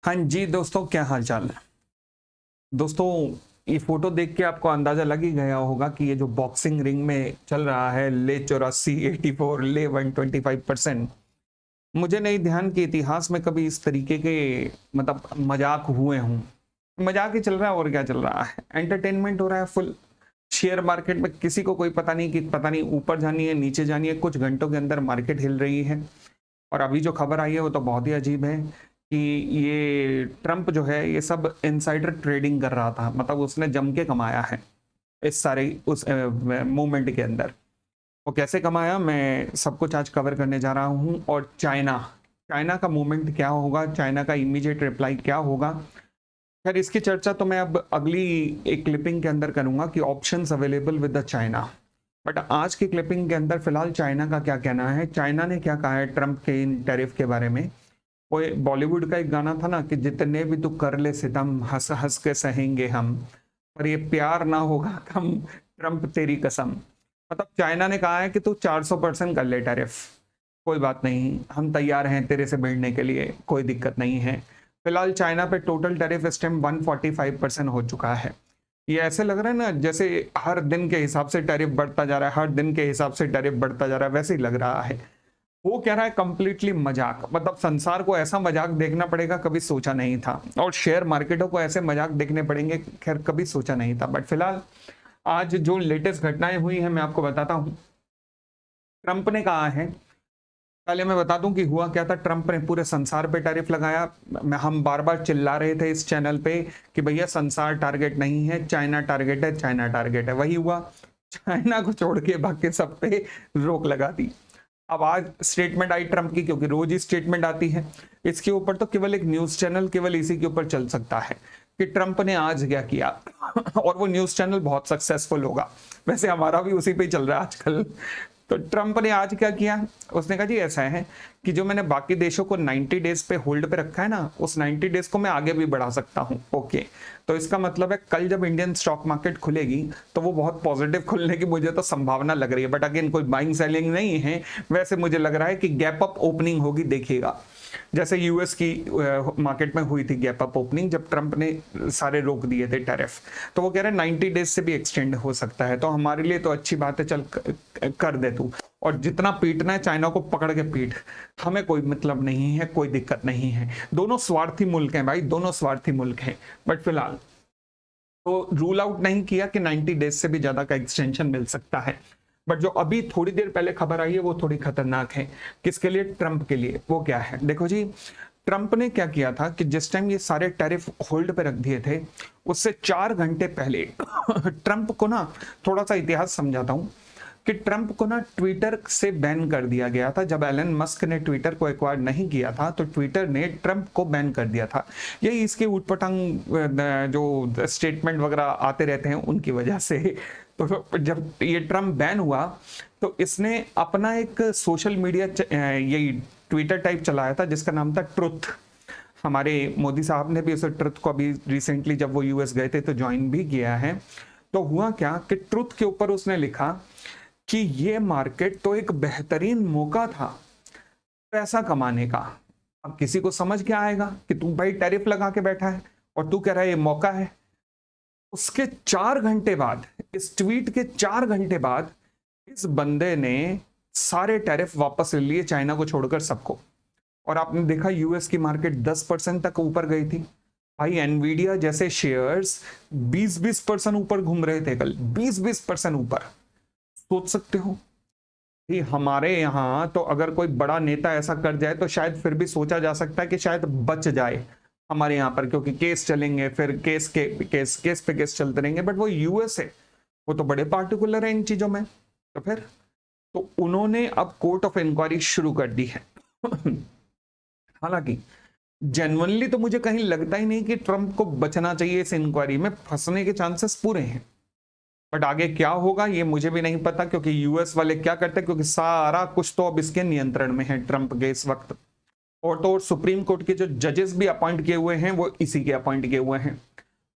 हाँ जी दोस्तों, क्या हाल चाल है। दोस्तों, ये फोटो देख के आपको अंदाजा लग ही गया होगा कि ये जो बॉक्सिंग रिंग में चल रहा है, ले 84, 84, ले 125%। मुझे नहीं ध्यान कि इतिहास में कभी इस तरीके के मतलब मजाक हुए हों। मजाक ही चल रहा है और क्या चल रहा है, एंटरटेनमेंट हो रहा है फुल। शेयर मार्केट में किसी को कोई पता नहीं कि पता नहीं ऊपर जानी है नीचे जानी है, कुछ घंटों के अंदर मार्केट हिल रही है। और अभी जो खबर आई है वो तो बहुत ही अजीब है कि ये ट्रम्प जो है ये सब इनसाइडर ट्रेडिंग कर रहा था, मतलब उसने जम के कमाया है इस सारे उस मूवमेंट के अंदर। वो कैसे कमाया, मैं सब कुछ आज कवर करने जा रहा हूँ। और चाइना चाइना का मूवमेंट क्या होगा, चाइना का इमीडिएट रिप्लाई क्या होगा। खैर, इसकी चर्चा तो मैं अब अगली एक क्लिपिंग के अंदर करूंगा कि options available with the China. But आज की क्लिपिंग के अंदर फिलहाल चाइना का क्या कहना है, चाइना ने क्या कहा है ट्रम्प के इन टैरिफ के बारे में। वो बॉलीवुड का एक गाना था ना कि जितने भी तू कर ले सितम हंस हंस के सहेंगे हम, पर ये प्यार ना होगा कम, ट्रम्प तेरी कसम। मतलब चाइना ने कहा है कि तू 400% कर ले टैरिफ, कोई बात नहीं, हम तैयार हैं तेरे से भिड़ने के लिए, कोई दिक्कत नहीं है। फिलहाल चाइना पे टोटल टैरिफ इस टाइम 145% हो चुका है। ये ऐसे लग रहा है ना जैसे हर दिन के हिसाब से टैरिफ बढ़ता जा रहा है, हर दिन के हिसाब से टैरिफ बढ़ता जा रहा है, वैसे ही लग रहा है। वो कह रहा है कंप्लीटली मजाक, मतलब संसार को ऐसा मजाक देखना पड़ेगा कभी सोचा नहीं था, और शेयर मार्केटों को ऐसे मजाक देखने पड़ेंगे, खैर कभी सोचा नहीं था। बट फिलहाल आज जो लेटेस्ट घटनाएं हुई हैं मैं आपको बताता हूं। ट्रंप ने कहा है, पहले मैं बता दूं कि हुआ क्या था। ट्रंप ने पूरे संसार पे टैरिफ लगाया। हम बार बार चिल्ला रहे थे इस चैनल पे कि भैया संसार टारगेट नहीं है, चाइना टारगेट है, चाइना टारगेट है। वही हुआ, चाइना को छोड़ के बाकी सब पे रोक लगा दी। अब आज स्टेटमेंट आई ट्रंप की, क्योंकि रोज ही स्टेटमेंट आती है इसके ऊपर, तो केवल एक न्यूज चैनल केवल इसी के ऊपर चल सकता है कि ट्रंप ने आज क्या किया। और वो न्यूज चैनल बहुत सक्सेसफुल होगा, वैसे हमारा भी उसी पे ही चल रहा है आजकल। तो ट्रंप ने आज क्या किया, उसने कहा जी ऐसा है कि जो मैंने बाकी देशों को 90 डेज पे होल्ड पे रखा है ना, उस 90 डेज को मैं आगे भी बढ़ा सकता हूं। ओके, तो इसका मतलब है कल जब इंडियन स्टॉक मार्केट खुलेगी तो वो बहुत पॉजिटिव खुलने की मुझे तो संभावना लग रही है। बट अगेन कोई बाइंग सेलिंग नहीं है, वैसे मुझे लग रहा है कि गैप अप ओपनिंग होगी, देखिएगा जैसे यूएस की मार्केट में हुई थी गैप अप ओपनिंग जब ट्रंप ने सारे रोक दिए थे टैरिफ। तो वो कह रहे हैं 90 डेज से भी एक्सटेंड हो सकता है, तो हमारे लिए तो अच्छी बात है, चल कर दे तू, और जितना पीटना है चाइना को पकड़ के पीट, हमें कोई मतलब नहीं है, कोई दिक्कत नहीं है। दोनों स्वार्थी मुल्क हैं भाई, दोनों स्वार्थी मुल्क हैं। बट फिलहाल तो रूल आउट नहीं किया कि 90 डेज से भी ज्यादा का एक्सटेंशन मिल सकता है। बट जो अभी थोड़ी देर पहले खबर आई है वो थोड़ी खतरनाक है। किसके लिए? ट्रंप के लिए। वो क्या है देखो जी, ट्रंप ने क्या किया था कि जिस टाइम ये सारे टैरिफ होल्ड पे रख दिए थे उससे 4 घंटे पहले ट्रंप को ना, थोड़ा सा इतिहास समझाता हूं कि ट्रंप को ना ट्विटर से बैन कर दिया गया था। जब एलन मस्क ने ट्विटर को एक्वायर नहीं किया था तो ट्विटर ने ट्रंप को बैन कर दिया था। यही इसके उटपटांग जो स्टेटमेंट वगैरह आते रहते हैं उनकी वजह से। तो जब ये ट्रंप बैन हुआ तो इसने अपना एक सोशल मीडिया यही ट्विटर टाइप चलाया था जिसका नाम था ट्रुथ। हमारे मोदी साहब ने भी उस ट्रुथ को अभी रिसेंटली जब वो यूएस गए थे तो ज्वाइन भी किया है। तो हुआ क्या कि ट्रुथ के ऊपर उसने लिखा कि ये मार्केट तो एक बेहतरीन मौका था पैसा कमाने का। अब किसी को समझ क्या आएगा कि तू भाई टैरिफ लगा के बैठा है और तू कह रहा है ये मौका है। उसके 4 घंटे बाद, इस ट्वीट के 4 घंटे बाद, इस बंदे ने सारे टैरिफ वापस ले लिए, चाइना को छोड़कर सबको। और आपने देखा यूएस की मार्केट 10% तक ऊपर गई थी। भाई एनवीडिया जैसे शेयर्स 20-20% ऊपर घूम रहे थे कल, 20-20% ऊपर। सोच सकते हो कि हमारे यहाँ तो अगर कोई बड़ा नेता ऐसा कर जाए तो शायद फिर भी सोचा जा सकता है कि शायद बच जाए हमारे यहाँ पर, क्योंकि केस चलेंगे, फिर केस पे केस चलते रहेंगे। बट वो यूएस है, वो तो बड़े पार्टिकुलर है इन चीजों में। तो फिर तो उन्होंने अब कोर्ट ऑफ इंक्वायरी शुरू कर दी है। हालांकि जेन्युइनली तो मुझे कहीं लगता ही नहीं कि ट्रंप को बचना चाहिए, इस इंक्वायरी में फंसने के चांसेस पूरे हैं। बट आगे क्या होगा ये मुझे भी नहीं पता, क्योंकि यूएस वाले क्या करते हैं, क्योंकि सारा कुछ तो अब इसके नियंत्रण में है ट्रंप के इस वक्त। और तो और सुप्रीम कोर्ट के जो जजेस भी अपॉइंट किए हुए हैं वो इसी के अपॉइंट किए हुए हैं।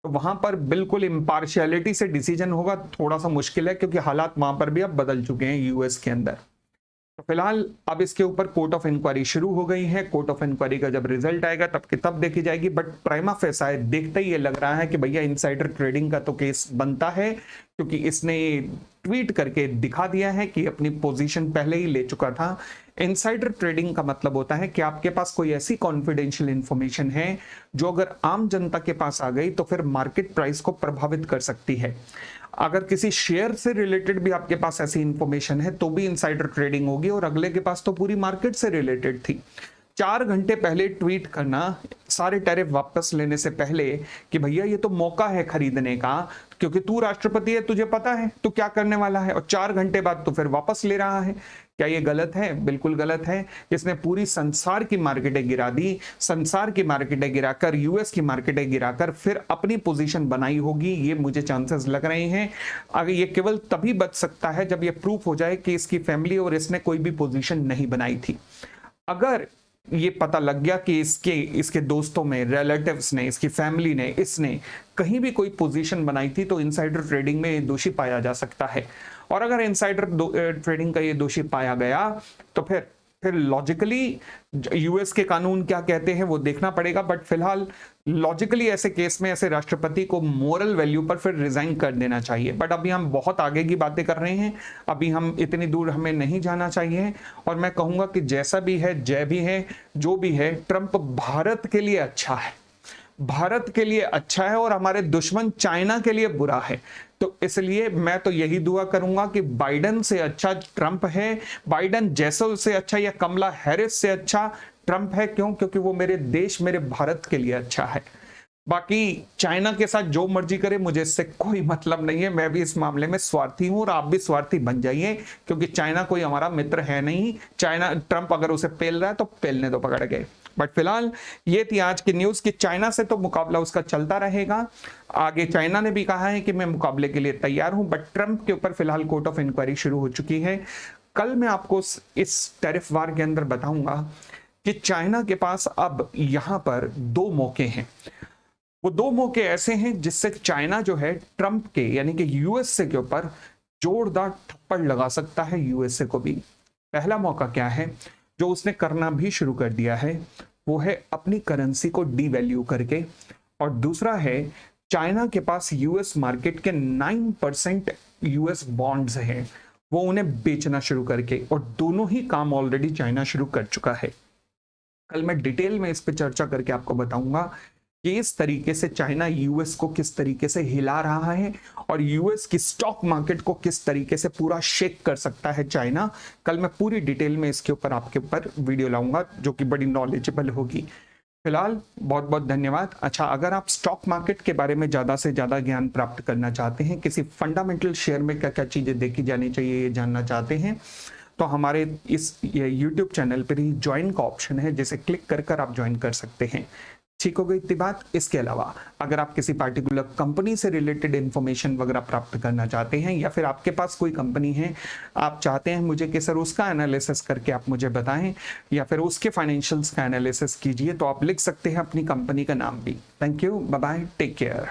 तो वहां पर बिल्कुल इम्पार्शियलिटी से डिसीजन होगा, थोड़ा सा मुश्किल है, क्योंकि हालात वहां पर भी अब बदल चुके हैं यूएस के अंदर। तो फिलहाल अब इसके ऊपर कोर्ट ऑफ इंक्वायरी शुरू हो गई है। कोर्ट ऑफ इंक्वायरी का जब रिजल्ट आएगा तब की तब देखी जाएगी, बट प्राइमा फेसाई देखते ही ये लग रहा है कि भैया इनसाइडर ट्रेडिंग का तो केस बनता है, क्योंकि इसने ट्वीट करके दिखा दिया है कि अपनी पोजीशन पहले ही ले चुका था। इनसाइडर ट्रेडिंग का मतलब होता है कि आपके पास कोई ऐसी कॉन्फिडेंशियल इंफॉर्मेशन है जो अगर आम जनता के पास आ गई तो फिर मार्केट प्राइस को प्रभावित कर सकती है। अगर किसी शेयर से रिलेटेड भी आपके पास ऐसी इंफॉर्मेशन है तो भी इनसाइडर ट्रेडिंग होगी, और अगले के पास तो पूरी मार्केट से रिलेटेड थी। 4 घंटे पहले ट्वीट करना सारे टैरिफ वापस लेने से पहले कि भैया ये तो मौका है खरीदने का, क्योंकि तू राष्ट्रपति है, तुझे पता है तू क्या करने वाला है, और 4 घंटे बाद तो फिर वापस ले रहा है। क्या ये गलत है? बिल्कुल गलत है। इसने पूरी संसार की मार्केटें गिरा दी, संसार की मार्केटें गिराकर, यूएस की मार्केटें गिराकर फिर अपनी पोजीशन बनाई होगी, ये मुझे चांसेस लग रहे हैं। अगर ये केवल तभी बच सकता है जब ये प्रूफ हो जाए कि इसकी फैमिली और इसने कोई भी पोजीशन नहीं बनाई थी। अगर ये पता लग गया कि इसके दोस्तों में, रिलेटिव्स ने, इसकी फैमिली ने, इसने कहीं भी कोई पोजीशन बनाई थी, तो इनसाइडर ट्रेडिंग में दोषी पाया जा सकता है। और अगर इनसाइडर ट्रेडिंग का ये दोषी पाया गया तो फिर लॉजिकली यूएस के कानून क्या कहते हैं वो देखना पड़ेगा। बट फिलहाल लॉजिकली ऐसे केस में ऐसे राष्ट्रपति को मोरल वैल्यू पर फिर रिजाइन कर देना चाहिए। बट अभी हम बहुत आगे की बातें कर रहे हैं, अभी हम इतनी दूर हमें नहीं जाना चाहिए। और मैं कहूंगा कि जैसा भी है, जय भी है, जो भी है, ट्रंप भारत के लिए अच्छा है, भारत के लिए अच्छा है, और हमारे दुश्मन चाइना के लिए बुरा है। तो इसलिए मैं तो यही दुआ करूंगा कि बाइडेन से अच्छा ट्रंप है, बाइडेन जैसे से अच्छा या कमला हैरिस से अच्छा ट्रंप है। क्यों? क्योंकि वो मेरे देश, मेरे भारत के लिए अच्छा है। बाकी चाइना के साथ जो मर्जी करे, मुझे इससे कोई मतलब नहीं है। मैं भी इस मामले में स्वार्थी हूं और आप भी स्वार्थी बन जाइए, क्योंकि चाइना कोई हमारा मित्र है नहीं। चाइना, ट्रंप अगर उसे पेल रहा है तो पेलने दो, पकड़ गए। बट फिलहाल ये थी आज की न्यूज कि चाइना से तो मुकाबला उसका चलता रहेगा। आगे चाइना ने भी कहा है कि मैं मुकाबले के लिए तैयार हूं, बट ट्रंप के ऊपर फिलहाल कोर्ट ऑफ इंक्वायरी शुरू हो चुकी है। कल मैं आपको इस टैरिफ वार के अंदर बताऊंगा कि चाइना के पास अब यहां पर 2 मौके हैं। वो 2 मौके ऐसे हैं जिससे चाइना जो है ट्रंप के यानी कि यूएसए के ऊपर जोरदार थप्पड़ लगा सकता है, यूएसए को भी। पहला मौका क्या है जो उसने करना भी शुरू कर दिया है, वो है अपनी करेंसी को डीवैल्यू करके। और दूसरा है चाइना के पास यूएस मार्केट के 9% यूएस बॉन्ड्स हैं, वो उन्हें बेचना शुरू करके। और दोनों ही काम ऑलरेडी चाइना शुरू कर चुका है। कल मैं डिटेल में इस पे चर्चा करके आपको बताऊंगा कि इस तरीके से चाइना यूएस को किस तरीके से हिला रहा है और यूएस की स्टॉक मार्केट को किस तरीके से पूरा शेक कर सकता है चाइना। कल मैं पूरी डिटेल में इसके ऊपर आपके ऊपर वीडियो लाऊंगा जो कि बड़ी नॉलेजेबल होगी। फिलहाल बहुत बहुत धन्यवाद। अच्छा, अगर आप स्टॉक मार्केट के बारे में ज़्यादा से ज़्यादा ज्ञान प्राप्त करना चाहते हैं, किसी फंडामेंटल शेयर में क्या क्या चीज़ें देखी जानी चाहिए ये जानना चाहते हैं, तो हमारे इस YouTube चैनल पर ही ज्वाइन का ऑप्शन है, जिसे क्लिक कर आप ज्वाइन कर सकते हैं। ठीक हो गई इतनी बात। इसके अलावा अगर आप किसी पार्टिकुलर कंपनी से रिलेटेड इंफॉर्मेशन वगैरह प्राप्त करना चाहते हैं, या फिर आपके पास कोई कंपनी है, आप चाहते हैं मुझे कि सर उसका एनालिसिस करके आप मुझे बताएं, या फिर उसके फाइनेंशियल्स का एनालिसिस कीजिए, तो आप लिख सकते हैं अपनी कंपनी का नाम भी। Thank you, bye bye, take care.